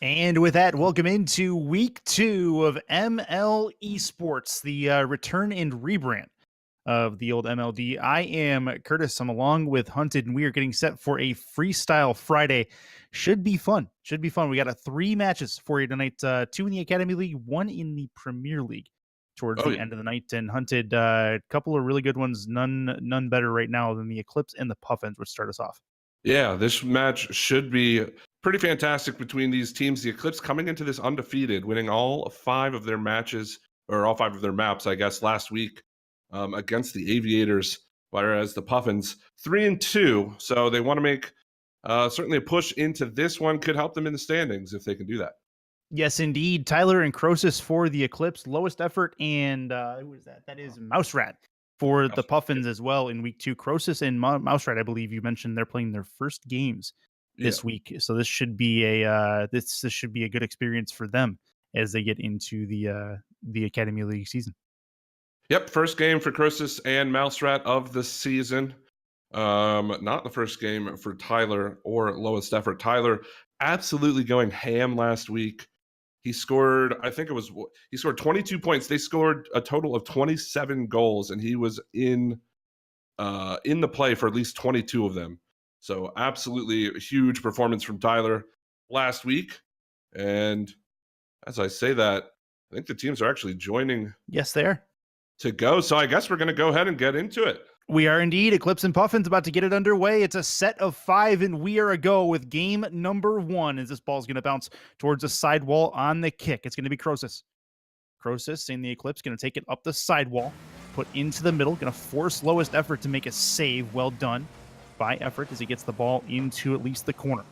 And with that, welcome into week 2 of MLE Esports, the return and rebrand of the old MLD. I am Curtis. I'm along with Hunted, and we are getting set for a Freestyle Friday. Should be fun. We got 3 matches for you tonight. 2 in the Academy League, 1 in the Premier League towards the end of the night. And Hunted, a couple of really good ones. None better right now than the Eclipse and the Puffins, which start us off. Yeah, this match should be pretty fantastic between these teams. The Eclipse coming into this undefeated, winning all 5 of their matches, or all 5 of their maps, I guess, last week against the Aviators, whereas the Puffins 3-2. So they want to make certainly a push into this one. Could help them in the standings if they can do that. Yes, indeed. Tyler and Croesus for the Eclipse, lowest effort, and who is that? That is Mouse Rat for the Puffins as well in week 2. Croesus and Mouse Rat, I believe you mentioned, they're playing their first games this week, so this should be a this should be a good experience for them as they get into the Academy League season. Yep, first game for Croesus and Mouse Rat of the season. Not the first game for Tyler or lowest effort. Tyler absolutely going ham last week. He scored, he scored 22 points. They scored a total of 27 goals, and he was in the play for at least 22 of them. So absolutely a huge performance from Tyler last week. And as I say that, I think the teams are actually joining. Yes, they are. To go. So I guess we're going to go ahead and get into it. We are indeed. Eclipse and Puffins about to get it underway. It's a set of 5, and we are a go with game number 1 as this ball is going to bounce towards the sidewall on the kick. It's going to be Croesus. Croesus in the Eclipse going to take it up the sidewall, put into the middle, going to force lowest effort to make a save. Well done by effort as he gets the ball into at least the corner.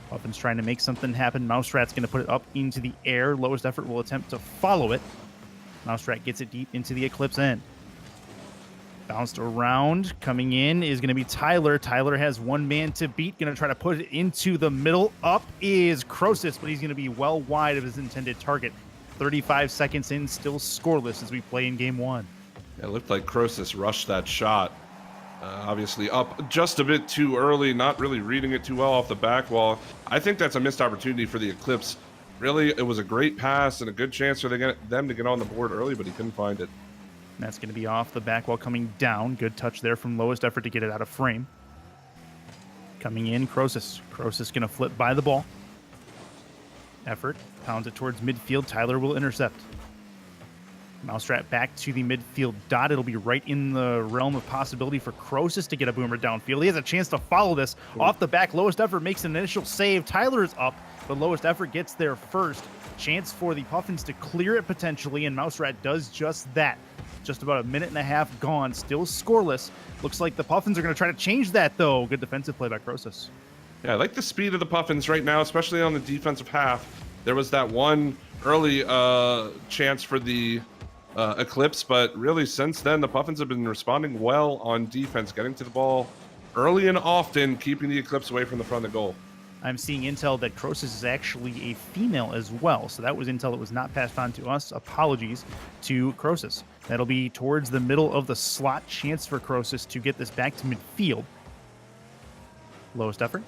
Puffins trying to make something happen. Mouse Rat's going to put it up into the air. Lowest effort will attempt to follow it. Mouse Rat gets it deep into the Eclipse end. Bounced around. Coming in is going to be Tyler. Tyler has one man to beat. Going to try to put it into the middle. Up is Croesus, but he's going to be well wide of his intended target. 35 seconds in, still scoreless as we play in game 1. It looked like Croesus rushed that shot. Obviously up just a bit too early, not really reading it too well off the back wall. I think that's a missed opportunity for the Eclipse. Really, it was a great pass and a good chance for them to get on the board early, but he couldn't find it. That's going to be off the back wall coming down. Good touch there from lowest effort to get it out of frame. Coming in, Croesus. Croesus going to flip by the ball. Effort pounds it towards midfield. Tyler will intercept. Mouse Rat back to the midfield dot. It'll be right in the realm of possibility for Croesus to get a boomer downfield. He has a chance to follow this. Off the back, lowest effort makes an initial save. Tyler is up, but lowest effort gets there first. Chance for the Puffins to clear it potentially, and Mouse Rat does just that. Just about a minute and a half gone, still scoreless. Looks like the Puffins are going to try to change that, though. Good defensive play by Croesus. Yeah, I like the speed of the Puffins right now, especially on the defensive half. There was that one early chance for the Eclipse, but really since then, the Puffins have been responding well on defense, getting to the ball early and often, keeping the Eclipse away from the front of the goal. I'm seeing intel that Croesus is actually a female as well, so that was intel that was not passed on to us. Apologies to Croesus. That'll be towards the middle of the slot. Chance for Croesus to get this back to midfield. Lowest effort.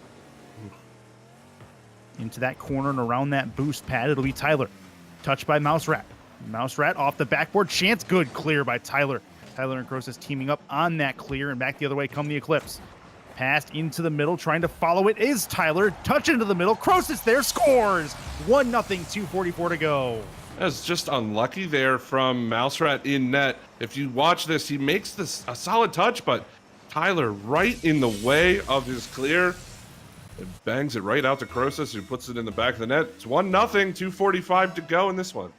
Into that corner and around that boost pad, it'll be Tyler. Touched by Mouse Rat. Mouse Rat off the backboard. Chance, good clear by Tyler. Tyler and Croesus teaming up on that clear, and back the other way come the Eclipse. Passed into the middle, trying to follow it is Tyler. Touch into the middle. Croesus there, scores! 1-0, 2:44 to go. That's just unlucky there from Mouse Rat in net. If you watch this, he makes this a solid touch, but Tyler right in the way of his clear. It bangs it right out to Croesus, who puts it in the back of the net. It's 1-0, 2:45 to go in this one.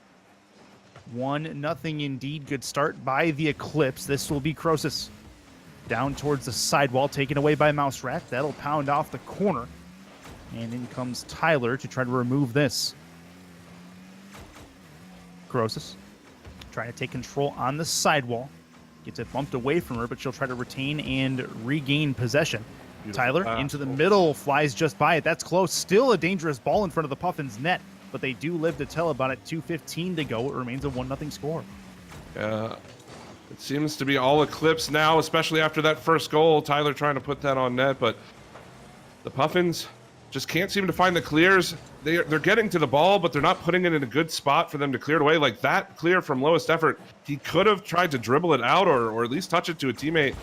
1-0 indeed. Good start by the Eclipse. This will be Croesus. Down towards the sidewall, taken away by Mouse Rat. That'll pound off the corner. And in comes Tyler to try to remove this. Croesus trying to take control on the sidewall. Gets it bumped away from her, but she'll try to retain and regain possession. Beautiful. Tyler into the middle, flies just by it. That's close. Still a dangerous ball in front of the Puffins net, but they do live to tell about it. 2:15 to go. It remains a 1-0 score. It seems to be all Eclipse now, especially after that first goal. Tyler trying to put that on net, but the Puffins just can't seem to find the clears. They're getting to the ball, but they're not putting it in a good spot for them to clear it away. Like that clear from lowest effort, he could have tried to dribble it out or at least touch it to a teammate,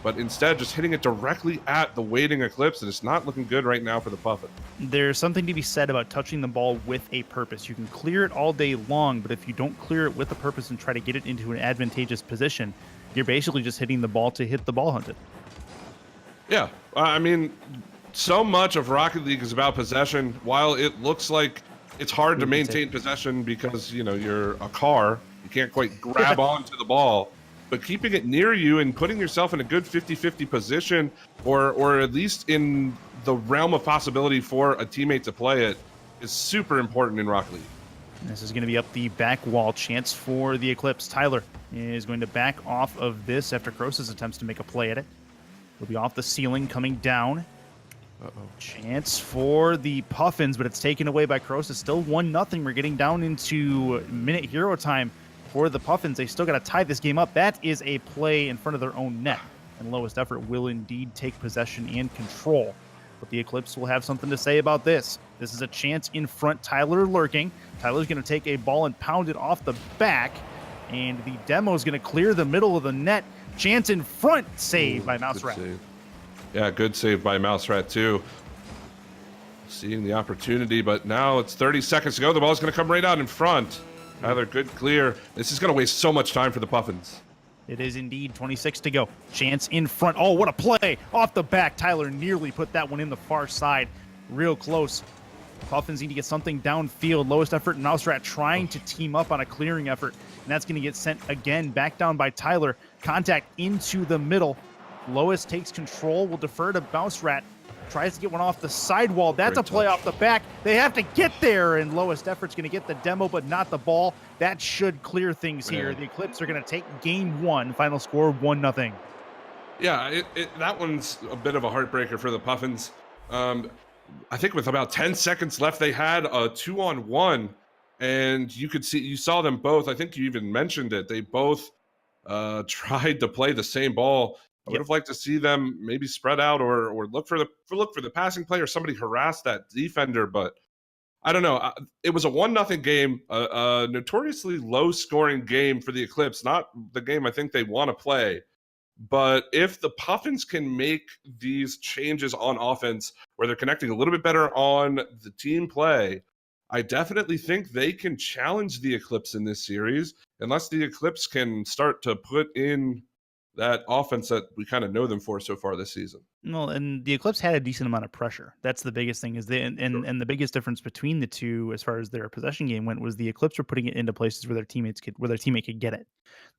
but instead just hitting it directly at the waiting Eclipse, and it's not looking good right now for the Puffins. There's something to be said about touching the ball with a purpose. You can clear it all day long, but if you don't clear it with a purpose and try to get it into an advantageous position, you're basically just hitting the ball to hit the ball hunted. Yeah, I mean, so much of Rocket League is about possession. While it looks like it's hard to maintain possession because, you know, you're a car, you can't quite grab onto the ball, but keeping it near you and putting yourself in a good 50-50 position, or at least in the realm of possibility for a teammate to play it, is super important in Rocket League. This is going to be up the back wall. Chance for the Eclipse. Tyler is going to back off of this after Crosus attempts to make a play at it. He'll be off the ceiling, coming down. Chance for the Puffins, but it's taken away by Crosus. Still 1-0. We're getting down into minute hero time for the Puffins. They still got to tie this game up. That is a play in front of their own net, and lowest effort will indeed take possession and control. But the Eclipse will have something to say about this. This is a chance in front. Tyler lurking. Tyler's going to take a ball and pound it off the back, and the demo is going to clear the middle of the net. Chance in front, save by Mouse Rat. Yeah, good save by Mouse Rat too. Seeing the opportunity, but now it's 30 seconds to go. The ball's going to come right out in front. Tyler, good clear. This is going to waste so much time for the Puffins. It is indeed. 26 to go. Chance in front. Oh, what a play. Off the back. Tyler nearly put that one in the far side. Real close. Puffins need to get something downfield. Lowest effort and Mouse Rat trying to team up on a clearing effort. And that's going to get sent again back down by Tyler. Contact into the middle. Lowest takes control. Will defer to Mouse Rat. Tries to get one off the sidewall. That's a play off the back. They have to get there, and lowest effort's going to get the demo, but not the ball. That should clear things here. The Eclipse are going to take game one. Final score 1-0. Yeah, that one's a bit of a heartbreaker for the Puffins. I think with about 10 seconds left, they had a 2-on-1, and you saw them both. I think you even mentioned it. They both tried to play the same ball. I would have liked to see them maybe spread out or look for the passing play or somebody harass that defender, but I don't know. It was a 1-0 game, a notoriously low-scoring game for the Eclipse, not the game I think they want to play. But if the Puffins can make these changes on offense where they're connecting a little bit better on the team play, I definitely think they can challenge the Eclipse in this series, unless the Eclipse can start to put in that offense that we kind of know them for so far this season. Well, and the Eclipse had a decent amount of pressure. That's the biggest thing. And the biggest difference between the two, as far as their possession game went, was the Eclipse were putting it into places where their teammate could get it.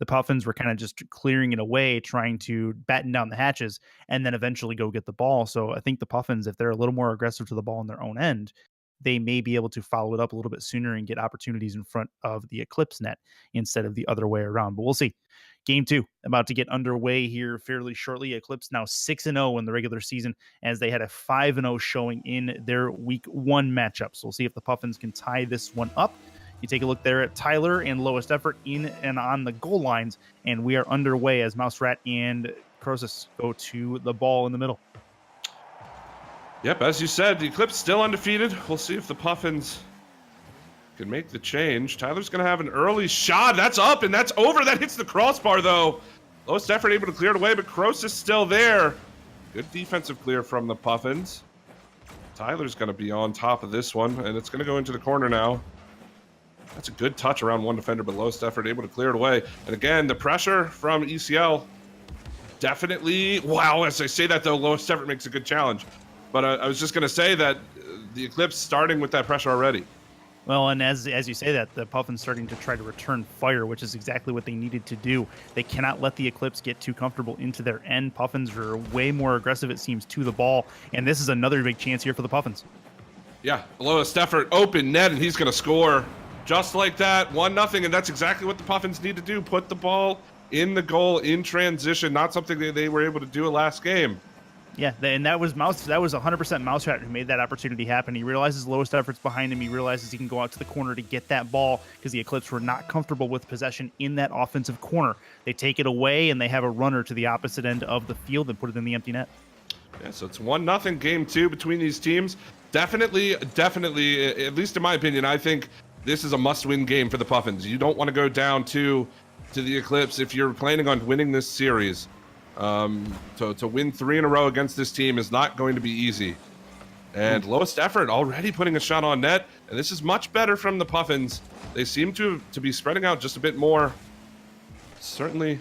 The Puffins were kind of just clearing it away, trying to batten down the hatches, and then eventually go get the ball. So I think the Puffins, if they're a little more aggressive to the ball on their own end, they may be able to follow it up a little bit sooner and get opportunities in front of the Eclipse net instead of the other way around. But we'll see. Game 2 about to get underway here fairly shortly. Eclipse now 6-0 in the regular season, as they had a 5-0 showing in their week 1 matchup. So we'll see if the Puffins can tie this one up. You take a look there at Tyler and lowest effort in and on the goal lines, and we are underway as Mouse Rat and Crosus go to the ball in the middle. Yep, as you said, the Eclipse still undefeated. We'll see if the Puffins can make the change. Tyler's going to have an early shot. That's up, and that's over. That hits the crossbar, though. Lowest effort able to clear it away, but Crosus is still there. Good defensive clear from the Puffins. Tyler's going to be on top of this one, and it's going to go into the corner now. That's a good touch around one defender, but lowest effort able to clear it away. And again, the pressure from ECL definitely... Wow, as I say that, though, lowest effort makes a good challenge. But I was just going to say that the Eclipse starting with that pressure already. Well, and as you say that, the Puffins starting to try to return fire, which is exactly what they needed to do. They cannot let the Eclipse get too comfortable into their end. Puffins are way more aggressive, it seems, to the ball, and this is another big chance here for the Puffins. Yeah, lowest effort, open net, and he's going to score just like that, 1-0, and that's exactly what the Puffins need to do, put the ball in the goal in transition, not something they were able to do last game. Yeah, and that was 100% Mouse Rat who made that opportunity happen. He realizes lowest effort's behind him. He realizes he can go out to the corner to get that ball because the Eclipse were not comfortable with possession in that offensive corner. They take it away, and they have a runner to the opposite end of the field and put it in the empty net. Yeah, so it's 1-0 game 2 between these teams. Definitely, at least in my opinion, I think this is a must-win game for the Puffins. You don't want to go down to the Eclipse if you're planning on winning this series. To win 3 in a row against this team is not going to be easy. And lowest effort already putting a shot on net, and this is much better from the Puffins. They seem to be spreading out just a bit more. Certainly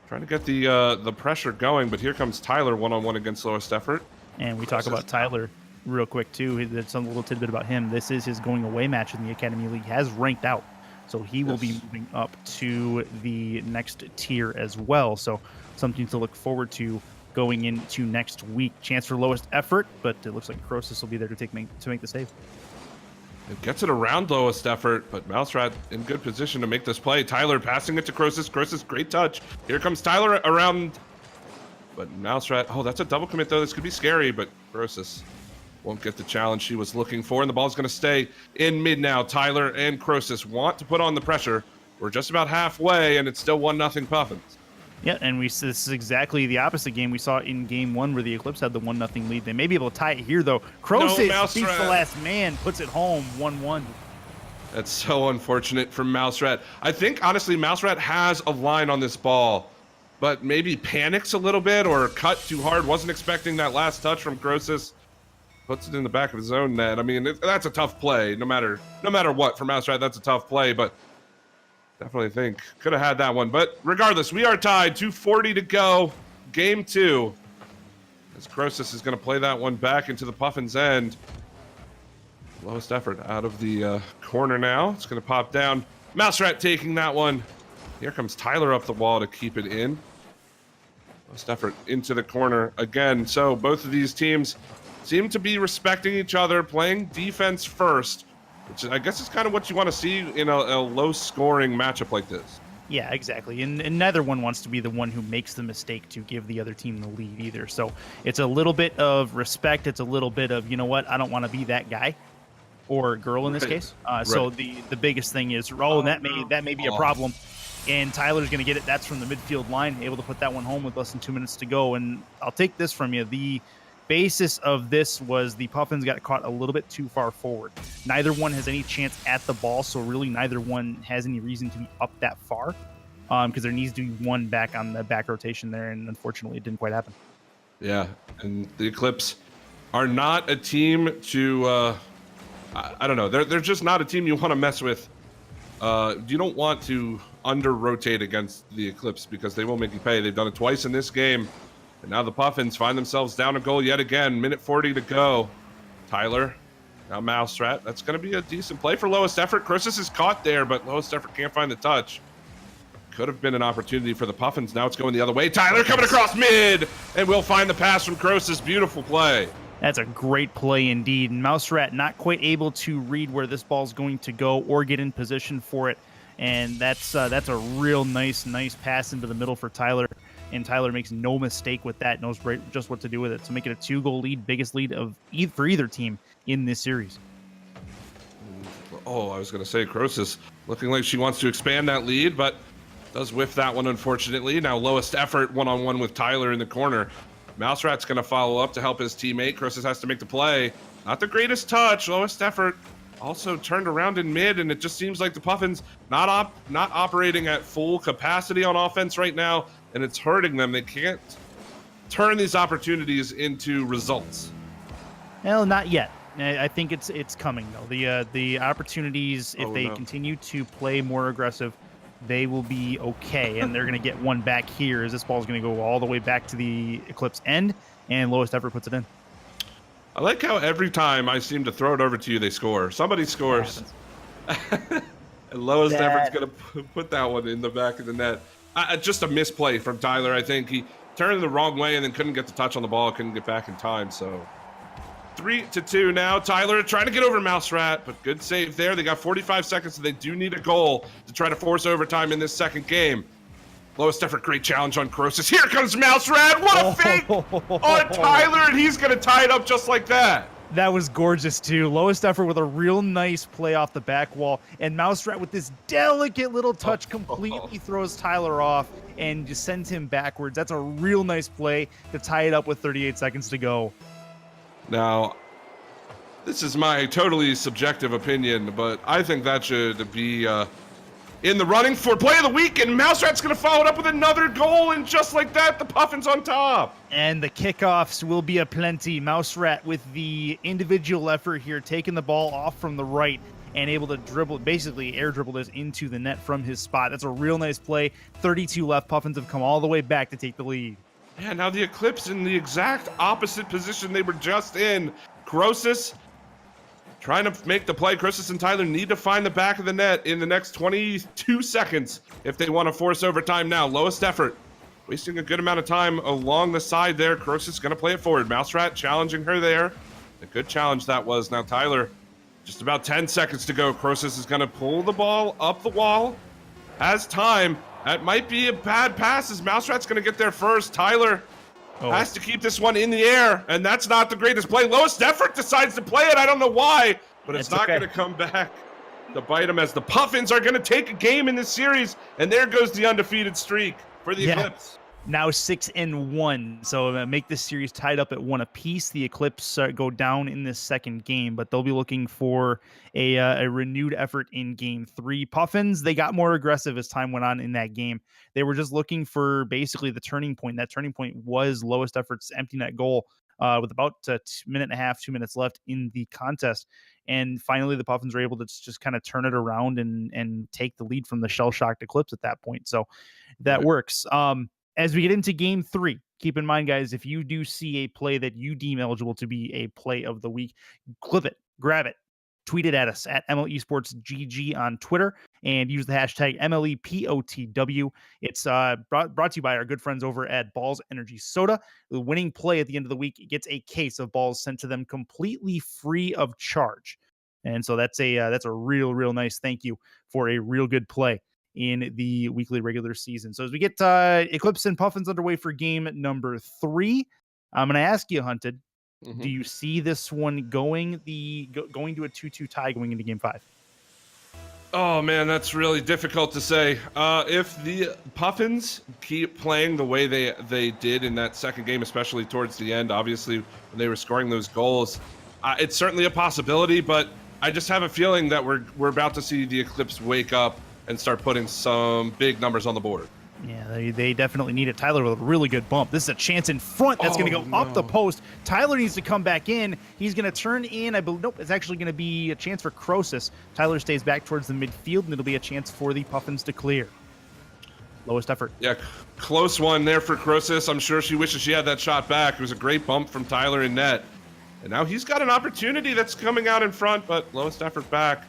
trying to get the pressure going, but here comes Tyler one-on-one against lowest effort. And we talk about Tyler real quick too. There's a little tidbit about him. This is his going away match in the Academy League. He has ranked out, so he will be moving up to the next tier as well. So something to look forward to going into next week. Chance for lowest effort, but it looks like Croesus will be there to make the save. It gets it around lowest effort, but Mouserat in good position to make this play. Tyler passing it to Croesus. Croesus, great touch. Here comes Tyler around, but Mouserat, oh, that's a double commit though. This could be scary, but Croesus won't get the challenge she was looking for, and the ball's going to stay in mid now. Tyler and Croesus want to put on the pressure. We're just about halfway, and it's still 1-0 Puffins. Yeah, and this is exactly the opposite game we saw in game 1 where the Eclipse had the 1-0 lead. They may be able to tie it here, though. Croesus beats the last man, puts it home 1-1. That's so unfortunate for Mouserat. I think, honestly, Mouserat has a line on this ball, but maybe panics a little bit or cut too hard. Wasn't expecting that last touch from Croesus. Puts it in the back of his own net. I mean, that's a tough play. No matter what, for Mouserat, that's a tough play, but definitely think could have had that one. But regardless, we are tied. 2:40 to go. Game 2. As Croesus is going to play that one back into the Puffins' end. Lowest effort out of the corner now. It's going to pop down. Mouserat taking that one. Here comes Tyler up the wall to keep it in. Lowest effort into the corner again. So both of these teams seem to be respecting each other, playing defense first, which I guess is kind of what you want to see in a low-scoring matchup like this. Yeah, exactly. And neither one wants to be the one who makes the mistake to give the other team the lead either. So it's a little bit of respect. It's a little bit of, you know what, I don't want to be that guy or girl in this case. So the biggest thing is, that may be a problem. And Tyler's going to get it. That's from the midfield line, able to put that one home with less than 2 minutes to go. And I'll take this from you. The basis of this was the Puffins got caught a little bit too far forward. Neither one has any chance at the ball, so really neither one has any reason to be up that far, because there needs to be one back on the back rotation there, and unfortunately it didn't quite happen. Yeah, and the Eclipse are not a team to, I don't know, they're just not a team you want to mess with. You don't want to under-rotate against the Eclipse because they will make you pay. They've done it twice in this game. And now the Puffins find themselves down a goal yet again. Minute 40 to go. Tyler, now Mouserat. That's going to be a decent play for lowest effort. Croesus is caught there, but lowest effort can't find the touch. Could have been an opportunity for the Puffins. Now it's going the other way. Tyler coming across mid, and we'll find the pass from Croesus. Beautiful play. That's a great play indeed. And Mouserat not quite able to read where this ball's going to go or get in position for it. And that's a real nice pass into the middle for Tyler. And Tyler makes no mistake with that, knows just what to do with it to make it a 2-goal lead, biggest lead for either team in this series. Oh, I was going to say Croesus looking like she wants to expand that lead, but does whiff that one, unfortunately. Now lowest effort one-on-one with Tyler in the corner. Mouserat's going to follow up to help his teammate. Croesus has to make the play. Not the greatest touch. Lowest effort also turned around in mid, and it just seems like the Puffins not operating at full capacity on offense right now, and it's hurting them. They can't turn these opportunities into results. Well, not yet. I think it's coming though. The opportunities, if they continue to play more aggressive, they will be okay, and they're going to get one back here as this ball is going to go all the way back to the Eclipse end, and lowest effort puts it in. I like how every time I seem to throw it over to you, they score. Somebody scores. And lowest effort's going to put that one in the back of the net. Just a misplay from Tyler, I think. He turned the wrong way and then couldn't get the touch on the ball, couldn't get back in time. So 3-2 now. Tyler trying to get over Mouserat, but good save there. They got 45 seconds, so they do need a goal to try to force overtime in this second game. Lowest effort, great challenge on Croesus. Here comes Mouserat. What a fake on Tyler, and he's going to tie it up just like that. That was gorgeous, too. Lowest effort with a real nice play off the back wall. And Mouserat with this delicate little touch completely throws Tyler off. and just sends him backwards. That's a real nice play to tie it up with 38 seconds to go. Now, this is my totally subjective opinion, but I think that should be in the running for play of the week, and Mouserat's going to follow it up with another goal, and just like that, the Puffins on top. And the kickoffs will be aplenty. Mouserat with the individual effort here, taking the ball off from the right and able to dribble, basically air dribble this into the net from his spot. That's a real nice play. 32 left. Puffins have come all the way back to take the lead. Yeah, now the Eclipse in the exact opposite position they were just in. Croesus trying to make the play. Croesus and Tyler need to find the back of the net in the next 22 seconds if they want to force overtime now. Lowest effort. Wasting a good amount of time along the side there. Croesus is going to play it forward. Mouserat challenging her there. A good challenge that was. Now Tyler, just about 10 seconds to go. Croesus is going to pull the ball up the wall. Has time. That might be a bad pass as Mouserat's going to get there first. Tyler has to keep this one in the air, and that's not the greatest play. Lowest effort decides to play it. I don't know why, but it's not going to come back to bite him as the Puffins are going to take a game in this series, and there goes the undefeated streak for the Eclipse. Now 6-1, so make this series tied up at 1 apiece. The Eclipse go down in this second game, but they'll be looking for a renewed effort in game 3. Puffins, they got more aggressive as time went on in that game. They were just looking for basically the turning point. That turning point was lowest effort's empty net goal with about a minute and a half, 2 minutes left in the contest. And finally, the Puffins were able to just kind of turn it around and take the lead from the shell-shocked Eclipse at that point. So that works. As we get into game 3, keep in mind, guys, if you do see a play that you deem eligible to be a play of the week, clip it, grab it, tweet it at us at MLE Esports GG on Twitter, and use the hashtag MLEPOTW. It's brought to you by our good friends over at Balls Energy Soda. The winning play at the end of the week gets a case of balls sent to them completely free of charge. And so that's a real nice thank you for a real good play in the weekly regular season. So as we get Eclipse and Puffins underway for game number 3, I'm going to ask you, Hunted, do you see this one going to a 2-2 tie going into game 5? Oh man, that's really difficult to say. If the Puffins keep playing the way they did in that second game, especially towards the end, obviously when they were scoring those goals, it's certainly a possibility. But I just have a feeling that we're about to see the Eclipse wake up and start putting some big numbers on the board. Yeah, they definitely need it. Tyler with a really good bump. This is a chance in front that's going to go up the post. Tyler needs to come back in. He's going to turn in. I believe, nope, it's actually going to be a chance for Croesus. Tyler stays back towards the midfield, and it'll be a chance for the Puffins to clear. Lowest effort. Yeah, close one there for Croesus. I'm sure she wishes she had that shot back. It was a great bump from Tyler in net. And now he's got an opportunity that's coming out in front, but lowest effort back.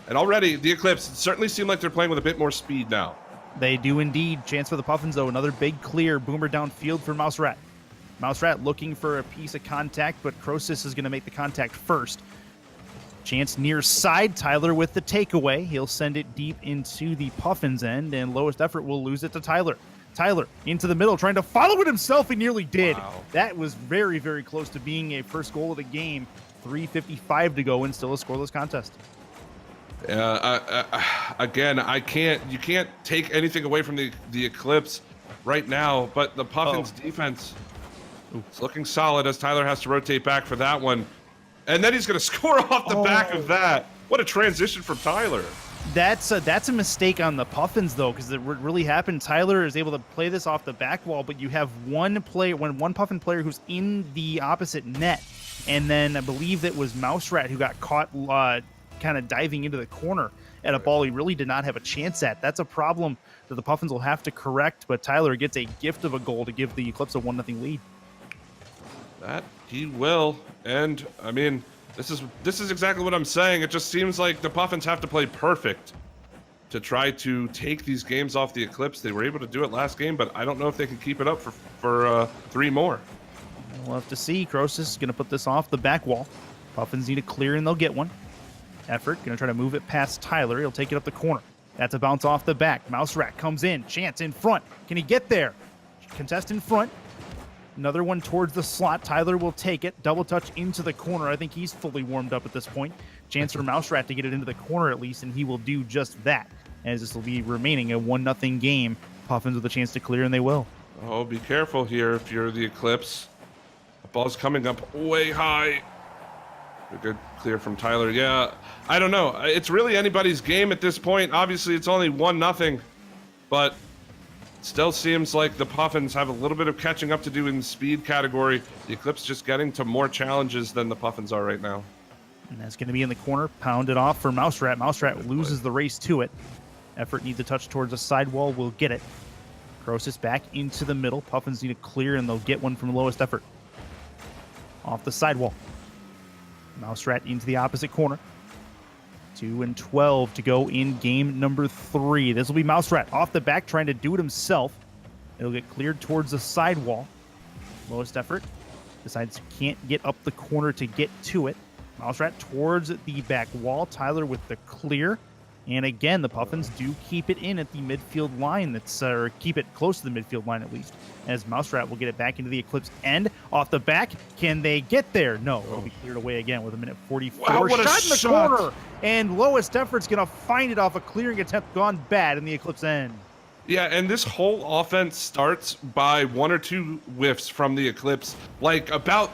And already, the Eclipse certainly seem like they're playing with a bit more speed now. They do indeed. Chance for the Puffins, though. Another big clear. Boomer downfield for Mouserat. Mouserat looking for a piece of contact, but Croesus is going to make the contact first. Chance near side. Tyler with the takeaway. He'll send it deep into the Puffins end, and lowest effort will lose it to Tyler. Tyler into the middle, trying to follow it himself. He nearly did. Wow. That was very, very close to being a first goal of the game. 3:55 to go, and still a scoreless contest. Again, you can't take anything away from the Eclipse right now, but the Puffins defense is looking solid as Tyler has to rotate back for that one. And then he's going to score off the back of that. What a transition from Tyler. That's a mistake on the Puffins, though, because it really happened. Tyler is able to play this off the back wall, but you have one Puffin player who's in the opposite net. And then I believe it was Mouserat who got caught kind of diving into the corner at a ball he really did not have a chance at. That's a problem that the Puffins will have to correct, but Tyler gets a gift of a goal to give the Eclipse a 1-0 lead. That he will. And I mean, this is exactly what I'm saying. It just seems like the Puffins have to play perfect to try to take these games off the Eclipse. They were able to do it last game, but I don't know if they can keep it up for 3 more. We'll have to see. Croesus is going to put this off the back wall. Puffins need a clear, and they'll get one. Effort, going to try to move it past Tyler. He'll take it up the corner. That's a bounce off the back. Mouserat comes in. Chance in front. Can he get there? Contest in front. Another one towards the slot. Tyler will take it. Double touch into the corner. I think he's fully warmed up at this point. Chance for Mouserat to get it into the corner at least, and he will do just that, as this will be remaining a 1-0 game Puffins with a chance to clear, and they will. Oh, be careful here if you're the Eclipse. The ball's coming up way high. A good clear from Tyler. Yeah, I don't know. It's really anybody's game at this point. Obviously, it's only 1-0, but still seems like the Puffins have a little bit of catching up to do in the speed category. The Eclipse just getting to more challenges than the Puffins are right now. And that's going to be in the corner, pounded off for Mouserat. Mouserat loses the race to it. Effort needs a touch towards the sidewall, will get it. Crosis back into the middle. Puffins need to clear, and they'll get one from lowest effort. Off the sidewall. Mouserat into the opposite corner. 2 and 12 to go in game number 3. This will be Mouserat off the back, trying to do it himself. It'll get cleared towards the sidewall. Lowest effort decides he can't get up the corner to get to it. Mouserat towards the back wall. Tyler with the clear. And again, the Puffins do keep it in at the midfield line. Or keep it close to the midfield line at least. As Mouserat will get it back into the Eclipse end. Off the back, can they get there? No, it'll be cleared away again with a minute 44. Wow, what a shot in the shot. corner! And lowest effort's going to find it off a clearing attempt gone bad in the Eclipse end. Yeah, and this whole offense starts by 1 or 2 whiffs from the Eclipse, like about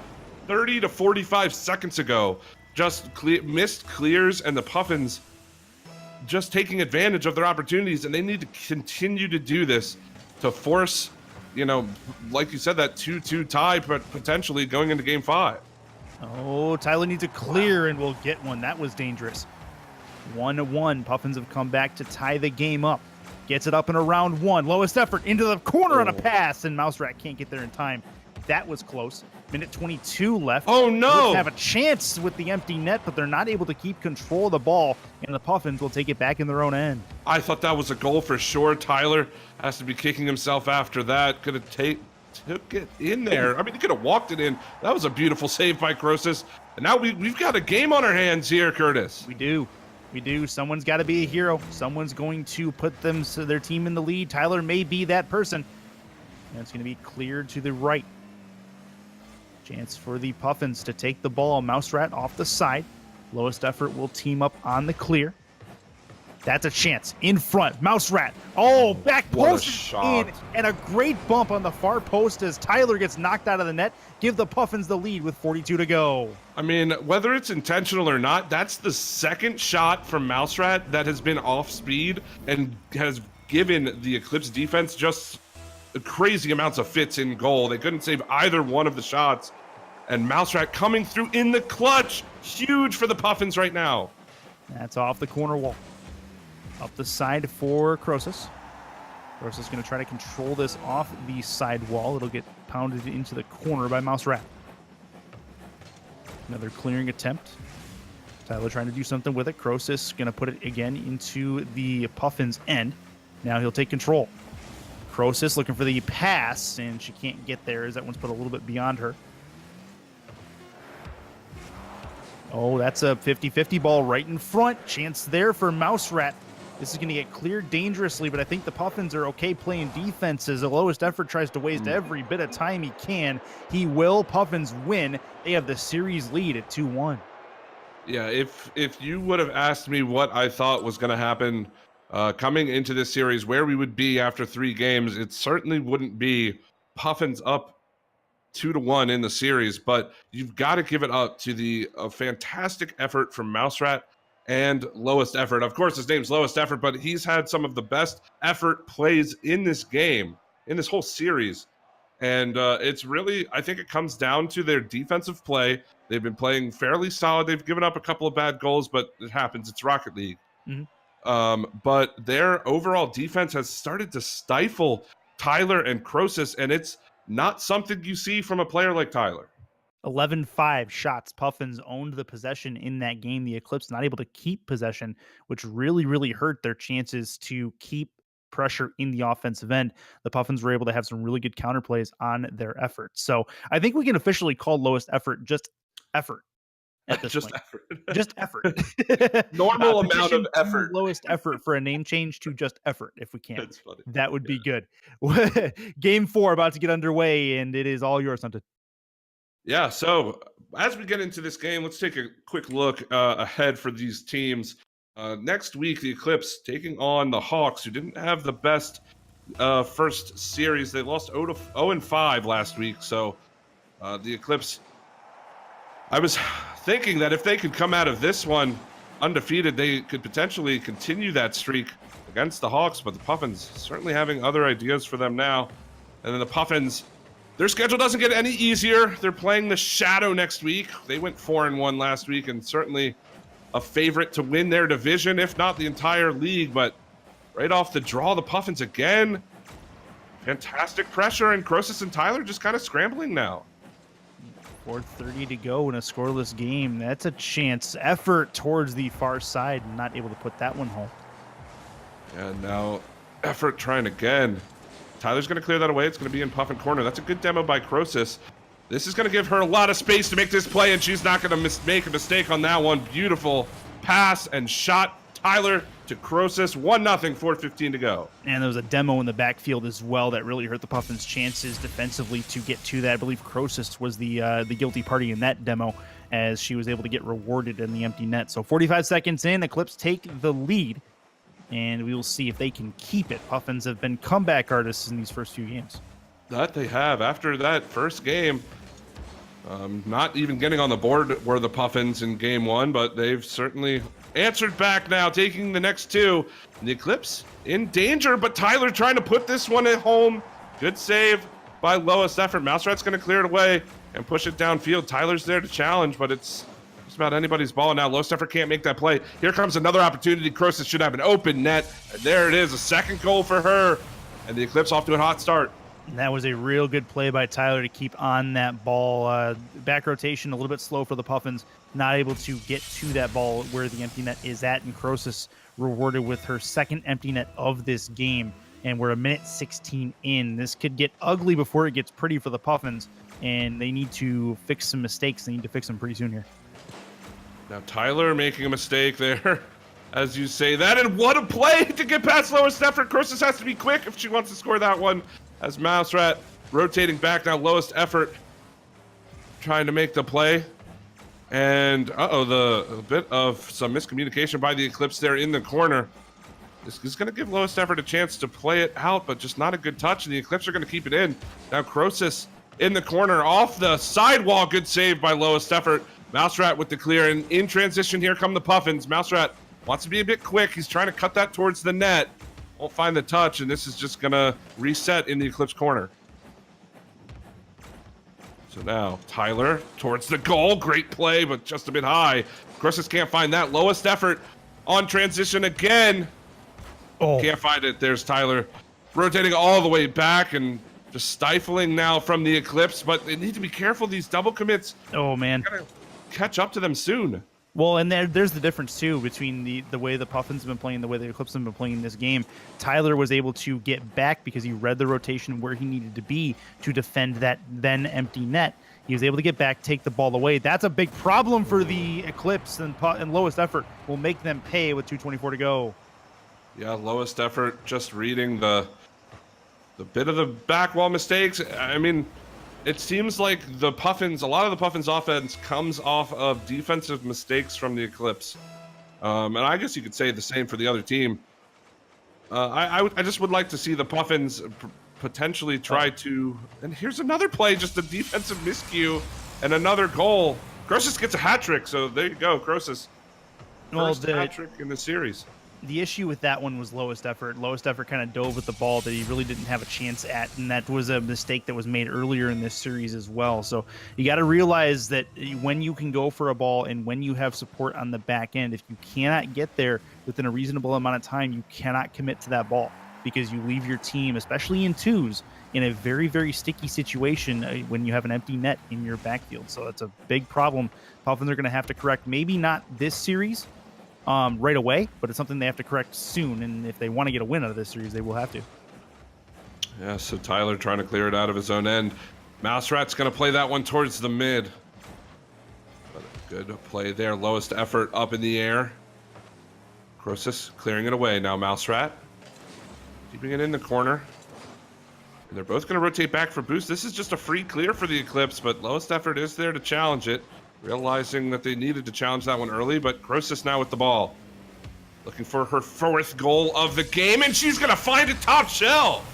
30 to 45 seconds ago. Just missed clears, and the Puffins just taking advantage of their opportunities, and they need to continue to do this to force, you know, like you said, that 2-2 tie, but potentially going into game 5. Oh, Tyler needs a clear and will get one. That was dangerous. 1-1. Puffins have come back to tie the game up. Gets it up in a round 1. Lowest effort into the corner on a pass, and Mouserat can't get there in time. That was close. Minute 22 left. Oh, no! They have a chance with the empty net, but they're not able to keep control of the ball, and the Puffins will take it back in their own end. I thought that was a goal for sure. Tyler has to be kicking himself after that. Could have took it in there. I mean, he could have walked it in. That was a beautiful save by Crosis. And now we've got a game on our hands here, Curtis. We do. We do. Someone's got to be a hero. Someone's going to put their team in the lead. Tyler may be that person. And it's going to be cleared to the right. Chance for the Puffins to take the ball. Mouserat off the side. Lowest effort will team up on the clear. That's a chance in front. Mouserat. Oh, back post in, and a great bump on the far post as Tyler gets knocked out of the net. Give the Puffins the lead with 42 to go. I mean, whether it's intentional or not, that's the second shot from Mouserat that has been off speed and has given the Eclipse defense just crazy amounts of fits in goal. They couldn't save either one of the shots. And Mouserat coming through in the clutch. Huge for the Puffins right now. That's off the corner wall. Up the side for Crosis. Crosis going to try to control this off the side wall. It'll get pounded into the corner by Mouserat. Another clearing attempt. Tyler trying to do something with it. Crosis going to put it again into the Puffins end. Now he'll take control. Crosis looking for the pass, and she can't get there as that one's put a little bit beyond her. Oh, that's a 50-50 ball right in front. Chance there for Mouserat. This is going to get cleared dangerously, but I think the Puffins are okay playing defense as the lowest effort tries to waste every bit of time he can. He will. Puffins win. They have the series lead at 2-1. Yeah, if you would have asked me what I thought was going to happen coming into this series, where we would be after 3 games, it certainly wouldn't be Puffins up 2-1 in the series, but you've got to give it up to the fantastic effort from Mouserat and lowest effort. Of course, his name's lowest effort, but he's had some of the best effort plays in this game, in this whole series. And it's really, I think it comes down to their defensive play. They've been playing fairly solid. They've given up a couple of bad goals, but it happens. It's Rocket League. But their overall defense has started to stifle Tyler and Crosis, and it's not something you see from a player like Tyler. 11-5 shots. Puffins owned the possession in that game. The Eclipse not able to keep possession, which really, really hurt their chances to keep pressure in the offensive end. The Puffins were able to have some really good counterplays on their efforts. So I think we can officially call lowest effort just effort. At this point. Just effort. Normal amount of effort. Lowest effort for a name change to just effort, if we can. That's funny. That would be good. Game 4 about to get underway, and it is all yours, Hunter. Yeah, so as we get into this game, let's take a quick look ahead for these teams. Next week, the Eclipse taking on the Hawks, who didn't have the best first series. They lost 0-5 last week. So the Eclipse, I was thinking that if they could come out of this one undefeated, they could potentially continue that streak against the Hawks, but the Puffins certainly having other ideas for them now. And then the Puffins, their schedule doesn't get any easier. They're playing the Shadow next week. They went 4-1 last week and certainly a favorite to win their division, if not the entire league. But right off the draw, the Puffins again. Fantastic pressure, and Croesus and Tyler just kind of scrambling now. 4:30 to go in a scoreless game. That's a chance. Effort towards the far side, not able to put that one home. And now effort trying again. Tyler's going to clear that away. It's going to be in Puffin corner. That's a good demo by Croesus. This is going to give her a lot of space to make this play, and she's not going to make a mistake on that one. Beautiful pass and shot. Tyler to Croesus. 1-0, 4:15 to go. And there was a demo in the backfield as well that really hurt the Puffins' chances defensively to get to that. I believe Croesus was the guilty party in that demo, as she was able to get rewarded in the empty net. So 45 seconds in, Eclipse take the lead, and we will see if they can keep it. Puffins have been comeback artists in these first few games. That they have. After that first game, not even getting on the board were the Puffins in game one, but they've certainly answered back now, taking the next two. And the Eclipse in danger, but Tyler trying to put this one at home. Good save by lowest effort. Mouserat's going to clear it away and push it downfield. Tyler's there to challenge, but it's just about anybody's ball now. Lowest effort can't make that play. Here comes another opportunity. Croesus should have an open net, and there it is, a second goal for her. And the Eclipse off to a hot start. And that was a real good play by Tyler to keep on that ball. Back rotation a little bit slow for the Puffins, not able to get to that ball where the empty net is at. And Croesus rewarded with her second empty net of this game. And we're a minute 16 in. This could get ugly before it gets pretty for the Puffins. And they need to fix some mistakes. They need to fix them pretty soon here. Now Tyler making a mistake there, as you say that. And what a play to get past lowest effort. Croesus has to be quick if she wants to score that one. As Mouserat rotating back now, lowest effort trying to make the play. And a bit of some miscommunication by the Eclipse there in the corner. This is going to give lowest effort a chance to play it out, but just not a good touch. And the Eclipse are going to keep it in. Now Croesus in the corner off the sidewall. Good save by lowest effort. Mouserat with the clear, and in transition here come the Puffins. Mouserat wants to be a bit quick. He's trying to cut that towards the net. Won't find the touch, and this is just gonna reset in the Eclipse corner. So now Tyler towards the goal. Great play, but just a bit high. Croesus can't find that. Lowest effort on transition again. Oh, can't find it. There's Tyler rotating all the way back and just stifling now from the Eclipse, but they need to be careful. These double commits. Oh man. Gotta catch up to them soon. Well, and there's the difference, too, between the way the Puffins have been playing and the way the Eclipse have been playing in this game. Tyler was able to get back because he read the rotation where he needed to be to defend that then empty net. He was able to get back, take the ball away. That's a big problem for the Eclipse, and lowest effort will make them pay with 2:24 to go. Yeah, lowest effort, just reading the bit of the back wall mistakes. I mean, it seems like the Puffins, a lot of the Puffins offense comes off of defensive mistakes from the Eclipse. And I guess you could say the same for the other team. I just would like to see the Puffins potentially try to, and here's another play, just a defensive miscue and another goal. Croesus gets a hat trick, so there you go, Croesus. First hat trick in the series. The issue with that one was lowest effort. Lowest effort kind of dove with the ball that he really didn't have a chance at, and that was a mistake that was made earlier in this series as well. So you got to realize that when you can go for a ball and when you have support on the back end, if you cannot get there within a reasonable amount of time, you cannot commit to that ball, because you leave your team, especially in twos, in a very, very sticky situation when you have an empty net in your backfield. So that's a big problem Puffins are going to have to correct. Maybe not this series, right away, but it's something they have to correct soon, and if they want to get a win out of this series, they will have to. Yeah, so Tyler trying to clear it out of his own end. Mouserat's going to play that one towards the mid. But a good play there. Lowest effort up in the air. Croesus clearing it away. Now Mouserat keeping it in the corner. And they're both going to rotate back for boost. This is just a free clear for the Eclipse, but lowest effort is there to challenge it. Realizing that they needed to challenge that one early, but Croesus now with the ball. Looking for her fourth goal of the game, and she's going to find it top shelf.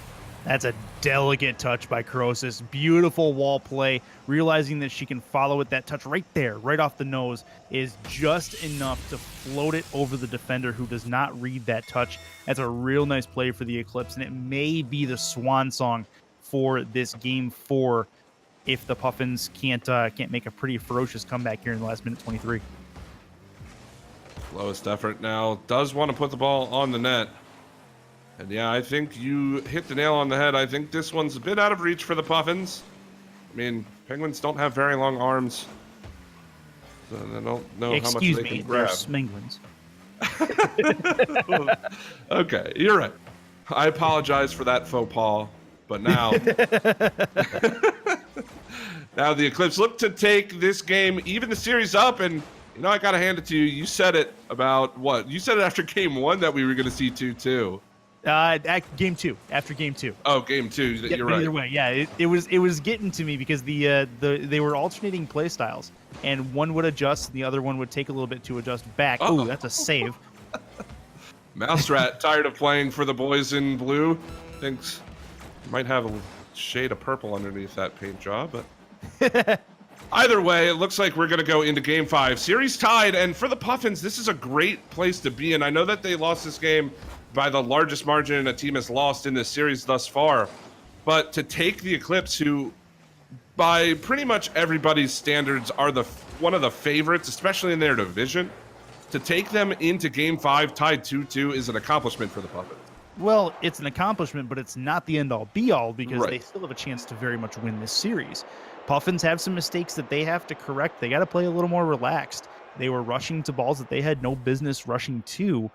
That's a delicate touch by Croesus. Beautiful wall play. Realizing that she can follow it, that touch right there, right off the nose, is just enough to float it over the defender who does not read that touch. That's a real nice play for the Eclipse, and it may be the swan song for this game 4 if the Puffins can't make a pretty ferocious comeback here in the last minute 23. Lowest effort now does want to put the ball on the net. And yeah, I think you hit the nail on the head. I think this one's a bit out of reach for the Puffins. I mean, Penguins don't have very long arms. So they don't know how much they can grab. Excuse me, Okay, you're right. I apologize for that faux pas. But now, now the Eclipse look to take this game, even the series up. And, you know, I got to hand it to you. You said it about what? You said it after game 1 that we were going to see 2-2. Game 2. After game 2. Oh, game 2. Yeah, you're right. Either way, yeah, it was getting to me because they were alternating play styles, and one would adjust, and the other one would take a little bit to adjust back. Oh, that's a save. Mouserat, tired of playing for the boys in blue, thinks he might have a shade of purple underneath that paint job, but either way, it looks like we're going to go into game 5. Series tied, and for the Puffins, this is a great place to be in. I know that they lost this game by the largest margin a team has lost in this series thus far, but to take the Eclipse, who by pretty much everybody's standards are one of the favorites, especially in their division, to take them into game 5 tied 2-2 is an accomplishment for the Puffins. Well, it's an accomplishment, but it's not the end-all be-all because Right. they still have a chance to very much win this series. Puffins have some mistakes that they have to correct. They got to play a little more relaxed. They were rushing to balls that they had no business rushing to.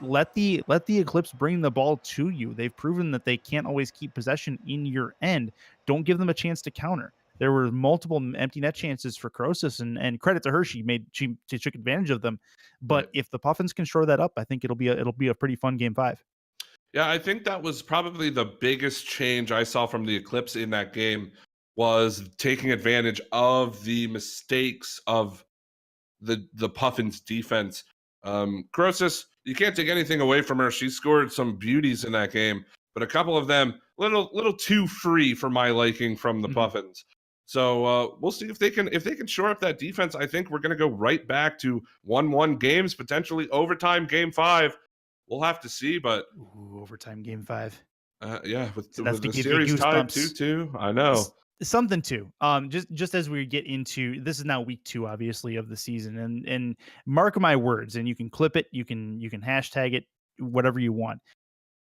Let the Eclipse bring the ball to you. They've proven that they can't always keep possession in your end. Don't give them a chance to counter. There were multiple empty net chances for Croesus, and credit to her, she took advantage of them. But Right. if the Puffins can shore that up, I think it'll be a pretty fun game 5. Yeah, I think that was probably the biggest change I saw from the Eclipse in that game, was taking advantage of the mistakes of the Puffins defense. Croesus, you can't take anything away from her. She scored some beauties in that game, but a couple of them little too free for my liking from the Puffins. So we'll see if they can shore up that defense. I think we're going to go right back to 1-1 games, potentially overtime game 5. We'll have to see, but Overtime game 5. yeah, with That's the to give you series tied goosebumps. 2-2, I know. Something too. Just as we get into this is now week 2, obviously, of the season, and mark my words, and you can clip it, you can hashtag it, whatever you want.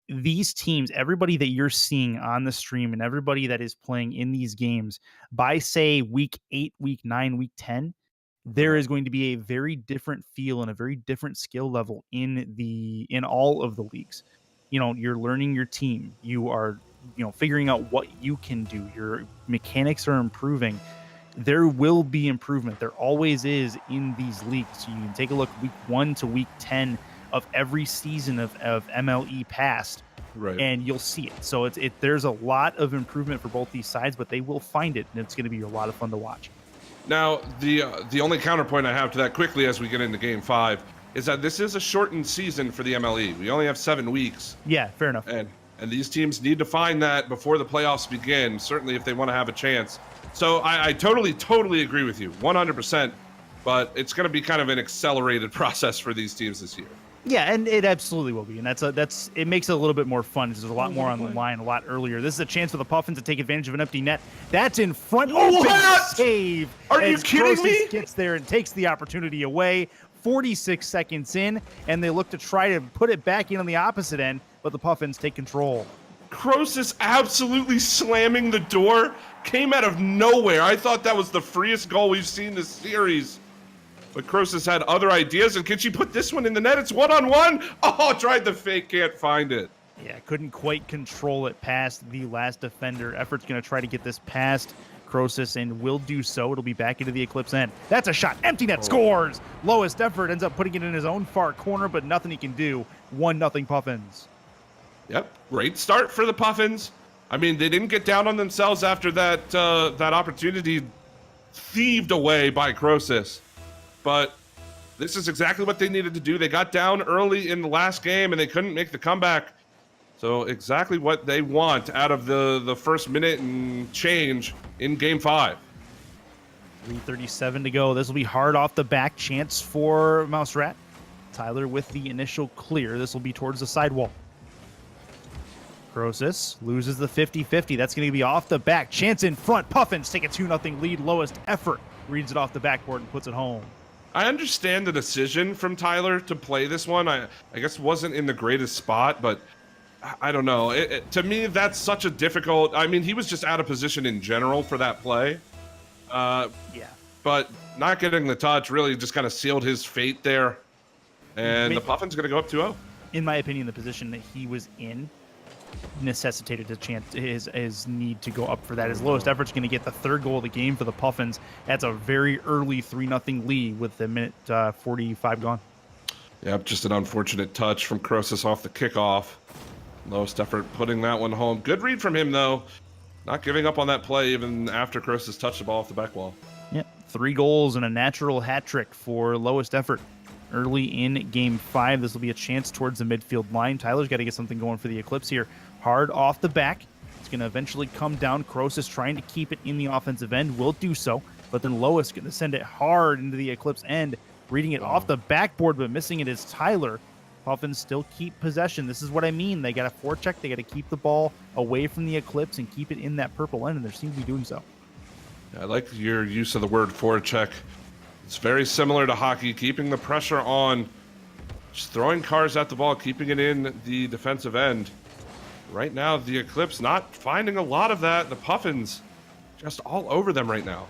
These teams, everybody that you're seeing on the stream, and everybody that is playing in these games, by say week 8, week 9, week 10, there is going to be a very different feel and a very different skill level in all of the leagues. You know, you're learning your team. You are figuring out what you can do. Your mechanics are improving. There will be improvement. There always is in these leagues. You can take a look week 1 to week 10 of every season of MLE past, Right. and you'll see it. So there's a lot of improvement for both these sides, but they will find it, and it's going to be a lot of fun to watch. Now, the only counterpoint I have to that quickly as we get into game 5 is that this is a shortened season for the MLE. We only have 7 weeks. Yeah, fair enough. And these teams need to find that before the playoffs begin, certainly if they want to have a chance. So I totally agree with you, 100%. But it's going to be kind of an accelerated process for these teams this year. Yeah, and it absolutely will be, and it makes it a little bit more fun. There's a lot more on the line a lot earlier. This is a chance for the Puffins to take advantage of an empty net. That's in front. What? Save! Are you as kidding Croesus me? Gets there and takes the opportunity away. 46 seconds in, and they look to try to put it back in on the opposite end, but the Puffins take control. Croesus absolutely slamming the door came out of nowhere. I thought that was the freest goal we've seen this series. But Croesus had other ideas, and can she put this one in the net? It's 1-on-1. Oh, tried the fake, can't find it. Yeah, couldn't quite control it past the last defender. Effort's going to try to get this past Croesus, and will do so. It'll be back into the Eclipse end. That's a shot. Empty net scores. Lowest effort ends up putting it in his own far corner, but nothing he can do. 1-0 Puffins. Yep, great start for the Puffins. I mean, they didn't get down on themselves after that opportunity thieved away by Croesus. But this is exactly what they needed to do. They got down early in the last game, and they couldn't make the comeback. So exactly what they want out of the first minute and change in game 5. 3:37 to go. This will be hard off the back. Chance for Mouse Rat. Tyler with the initial clear. This will be towards the sidewall. Crosus loses the 50-50. That's going to be off the back. Chance in front. Puffins take a 2-0 lead. Lowest effort. Reads it off the backboard and puts it home. I understand the decision from Tyler to play this one. I guess wasn't in the greatest spot, but I don't know. To me, that's such a difficult... I mean, he was just out of position in general for that play. Yeah. But not getting the touch really just kind of sealed his fate there. And the Puffins going to go up 2-0. In my opinion, the position that he was in necessitated his need to go up for that. His lowest effort's going to get the 3rd goal of the game for the Puffins. That's a very early 3-0 lead with the minute 45 gone. Yep, just an unfortunate touch from Crosus off the kickoff. Lowest effort putting that one home. Good read from him, though. Not giving up on that play even after Crosus touched the ball off the back wall. Yeah, 3 goals and a natural hat trick for lowest effort early in game 5. This will be a chance towards the midfield line. Tyler's got to get something going for the Eclipse here. Hard off the back. It's going to eventually come down. Crosus trying to keep it in the offensive end. Will do so. But then Lois going to send it hard into the Eclipse end. Reading it off the backboard, but missing it is Tyler. Puffins still keep possession. This is what I mean. They got to forecheck. They got to keep the ball away from the Eclipse and keep it in that purple end, and they seem to be doing so. I like your use of the word forecheck. It's very similar to hockey, keeping the pressure on, just throwing cars at the ball, keeping it in the defensive end. Right now, the Eclipse not finding a lot of that. The Puffins just all over them right now.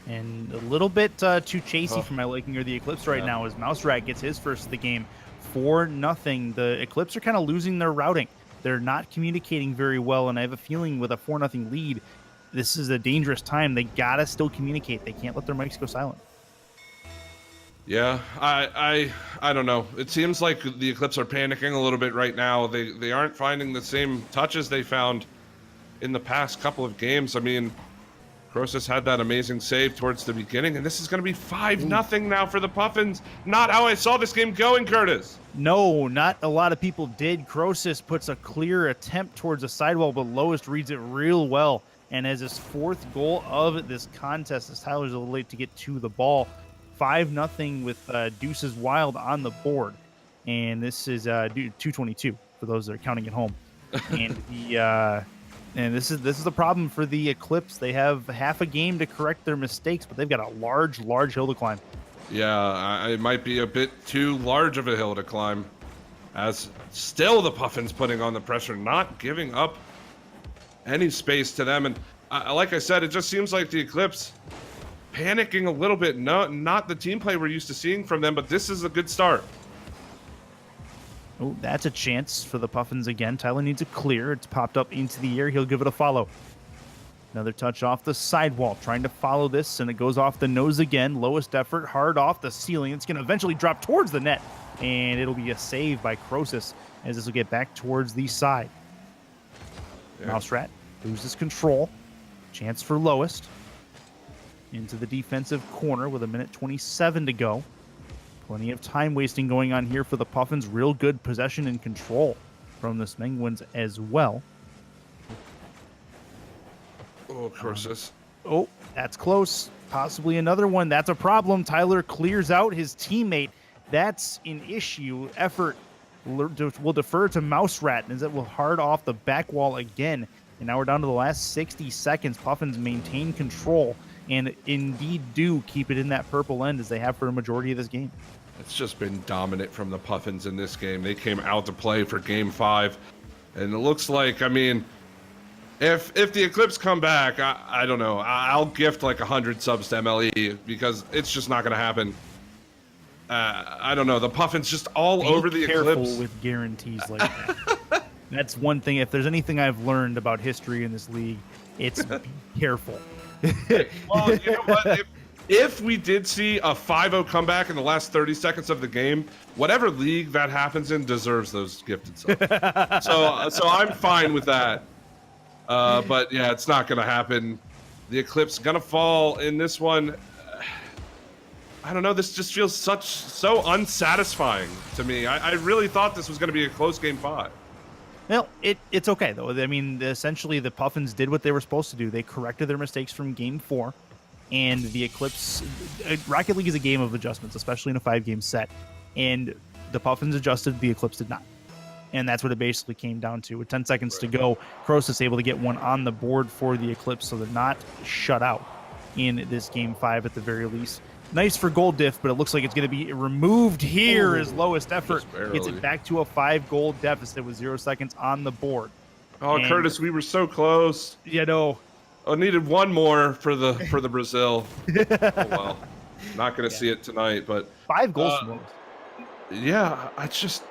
And a little bit too chasey for my liking or the Eclipse right now as Mouse Rat gets his first of the game. 4-0. The Eclipse are kind of losing their routing. They're not communicating very well, and I have a feeling with a 4-0 lead, this is a dangerous time. They got to still communicate. They can't let their mics go silent. Yeah, I don't know. It seems like the Eclipse are panicking a little bit right now. They aren't finding the same touches they found in the past couple of games. I mean, Crosus had that amazing save towards the beginning, and this is going to be 5-0 now for the Puffins. Not how I saw this game going, Curtis. No, not a lot of people did. Crosus puts a clear attempt towards the sidewall, but Lowest reads it real well and has his 4th goal of this contest as Tyler's a little late to get to the ball. 5-0 with Deuces Wild on the board. And this is 222 for those that are counting at home. And the... And this is the problem for the Eclipse. They have half a game to correct their mistakes, but they've got a large hill to climb. Yeah, it might be a bit too large of a hill to climb. As still the Puffins putting on the pressure, not giving up any space to them. And like I said, it just seems like the Eclipse panicking a little bit. No, not the team play we're used to seeing from them, but this is a good start. Oh, that's a chance for the Puffins again. Tyler needs a clear. It's popped up into the air. He'll give it a follow. Another touch off the sidewall. Trying to follow this, and it goes off the nose again. Lowest effort, hard off the ceiling. It's going to eventually drop towards the net, and it'll be a save by Crosus as this will get back towards the side. Yeah. Mouse Rat loses control. Chance for Lowest. Into the defensive corner with 1:27 to go. Plenty of time wasting going on here for the Puffins. Real good possession and control from the Penguins as well. Oh, Crosus. Oh, that's close. Possibly another one. That's a problem. Tyler clears out his teammate. That's an issue. Effort will defer to Mouse Rat, as it will hard off the back wall again. And now we're down to the last 60 seconds. Puffins maintain control and indeed do keep it in that purple end as they have for a majority of this game. It's just been dominant from the Puffins in this game. They came out to play for game 5. And it looks like, I mean, if the Eclipse come back, I don't know. I'll gift like 100 subs to MLE because it's just not going to happen. I don't know. The Puffins just all over the Eclipse. Be careful with guarantees like that. That's one thing. If there's anything I've learned about history in this league, it's be careful. Well, you know what? If we did see a 5-0 comeback in the last 30 seconds of the game, whatever league that happens in deserves those gifted subs. So I'm fine with that. But yeah, it's not going to happen. The Eclipse going to fall in this one. I don't know. This just feels so unsatisfying to me. I really thought this was going to be a close game 5. Well, it's okay though. I mean, essentially the Puffins did what they were supposed to do. They corrected their mistakes from game 4, and the Eclipse. Rocket League is a game of adjustments, especially in a 5-game set, and the Puffins adjusted, the Eclipse did not. And that's what it basically came down to. With 10 seconds to go, Crosus able to get one on the board for the Eclipse, so they're not shut out in this game 5 at the very least. Nice for gold diff, but it looks like it's going to be removed here as lowest effort. Gets it back to a 5-gold deficit with 0 seconds on the board. Oh, and Curtis, we were so close. You know. I needed one more for the Brazil. Oh, well, not going to see it tonight, but 5 goals. Yeah, it's just,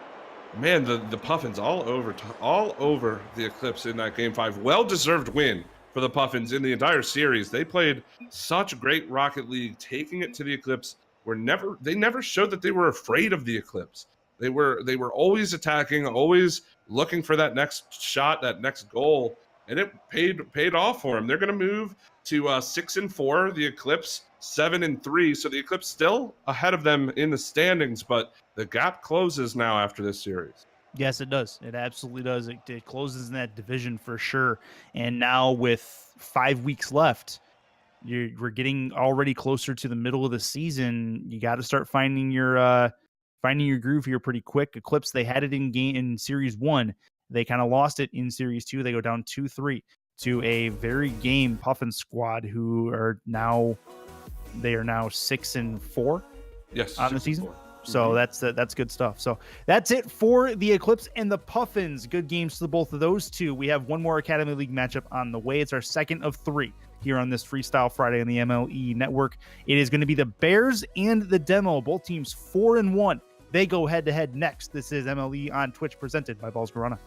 man, the Puffins all over the Eclipse in that game 5. Well-deserved win for the Puffins in the entire series. They played such great Rocket League, taking it to the Eclipse. They never showed that they were afraid of the Eclipse. They were always attacking, always looking for that next shot, that next goal, and it paid off for them. They're going to move to 6-4. The Eclipse 7-3. So the Eclipse still ahead of them in the standings, but the gap closes now after this series. Yes, it does. It absolutely does. It closes in that division for sure. And now with 5 weeks left, we're getting already closer to the middle of the season. You got to start finding your groove here pretty quick. Eclipse, they had it in series 1. They kind of lost it in series 2. They go down 2-3 to a very game Puffin squad who are now 6-4. Yes, on the season. So that's good stuff. So that's it for the Eclipse and the Puffins. Good games to both of those two. We have one more Academy League matchup on the way. It's our second of 3 here on this Freestyle Friday on the MLE Network. It is going to be the Bears and the Demo. Both teams 4-1. They go head-to-head next. This is MLE on Twitch, presented by Balls Guarana.